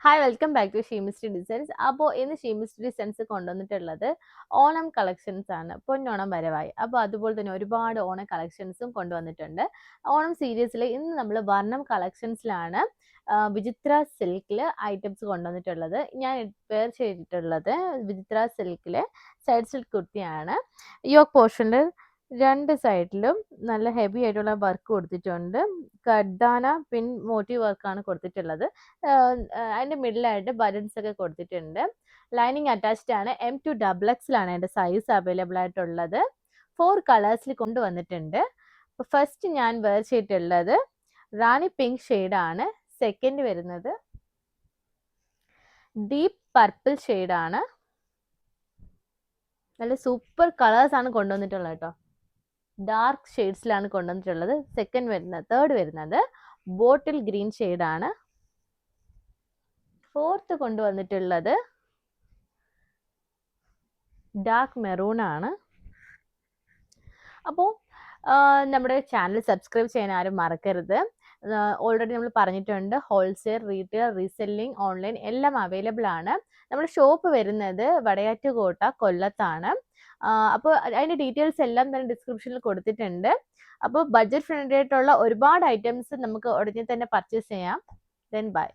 Hi welcome back to Shemistry designs. അപ്പോൾ ഇന്ന് ഷീമിസ്ട്രി designs കൊണ്ടുവന്നിട്ടുള്ളത് ഓണം കളക്ഷൻസ് ആണ്. പൊന്നോണം വരവായി. അപ്പോൾ അതുപോലെ തന്നെ ഒരുപാട് ഓണം കളക്ഷൻസും കൊണ്ടുവന്നിട്ടുണ്ട്. ഓണം സീരീസിൽ ഇന്ന് നമ്മൾ വർണ്ണം കളക്ഷൻസിലാണ് വിചിത്ര സിൽക്കിൽ ഐറ്റംസ് കൊണ്ടുവന്നിട്ടുള്ളത്. ഞാൻ വെയർ ചെയ്തിട്ടുള്ളത് വിചിത്ര സിൽക്കിലെ സൈഡ് സിൽക്ക് കുർത്തിയാണ്. യോക്ക് പോർഷനിൽ രണ്ട് സൈഡിലും നല്ല ഹെവി ആയിട്ടുള്ള വർക്ക് കൊടുത്തിട്ടുണ്ട്. കഡ്ദാന പിൻ മോട്ടീവ് വർക്കാണ് കൊടുത്തിട്ടുള്ളത്. അതിൻ്റെ മിഡിലായിട്ട് ബട്ടൺസ് ഒക്കെ കൊടുത്തിട്ടുണ്ട്. ലൈനിങ് അറ്റാച്ച്ഡ് ആണ്. M2XX എൻ്റെ സൈസ് അവൈലബിൾ ആയിട്ടുള്ളത്. 4 കളേഴ്സിൽ കൊണ്ടുവന്നിട്ടുണ്ട്. ഫസ്റ്റ് ഞാൻ വെയർ ചെയ്തിട്ടുള്ളത് റാണി പിങ്ക് ഷെയ്ഡാണ്. സെക്കൻഡ് വരുന്നത് ഡീപ്പ് പർപ്പിൾ ഷെയ്ഡാണ്. നല്ല സൂപ്പർ കളേഴ്സ് ആണ് കൊണ്ടുവന്നിട്ടുള്ളത് കേട്ടോ. ഡാർക്ക് ഷെയ്ഡ്സിലാണ് കൊണ്ടുവന്നിട്ടുള്ളത്. തേർഡ് വരുന്നത് ബോട്ടിൽ ഗ്രീൻ ഷെയ്ഡാണ്. ഫോർത്ത് കൊണ്ടുവന്നിട്ടുള്ളത് ഡാർക്ക് മെറൂൺ ആണ്. അപ്പോൾ നമ്മുടെ ചാനൽ സബ്സ്ക്രൈബ് ചെയ്യാൻ ആരും മറക്കരുത്. ഓൾറെഡി നമ്മൾ പറഞ്ഞിട്ടുണ്ട്, ഹോൾസെയിൽ, റീറ്റെയിൽ, റീസെല്ലിംഗ്, ഓൺലൈൻ എല്ലാം അവൈലബിൾ ആണ്. നമ്മുടെ ഷോപ്പ് വരുന്നത് വടയാറ്റുകോട്ട, കൊല്ലത്താണ്. അപ്പോൾ അതിൻ്റെ ഡീറ്റെയിൽസ് എല്ലാം തന്നെ ഡിസ്ക്രിപ്ഷനിൽ കൊടുത്തിട്ടുണ്ട്. അപ്പോൾ ബഡ്ജറ്റ് ഫ്രണ്ട്ലി ആയിട്ടുള്ള ഒരുപാട് ഐറ്റംസ് നമുക്ക് ഉടനെ തന്നെ പർച്ചേസ് ചെയ്യാം. Then bye.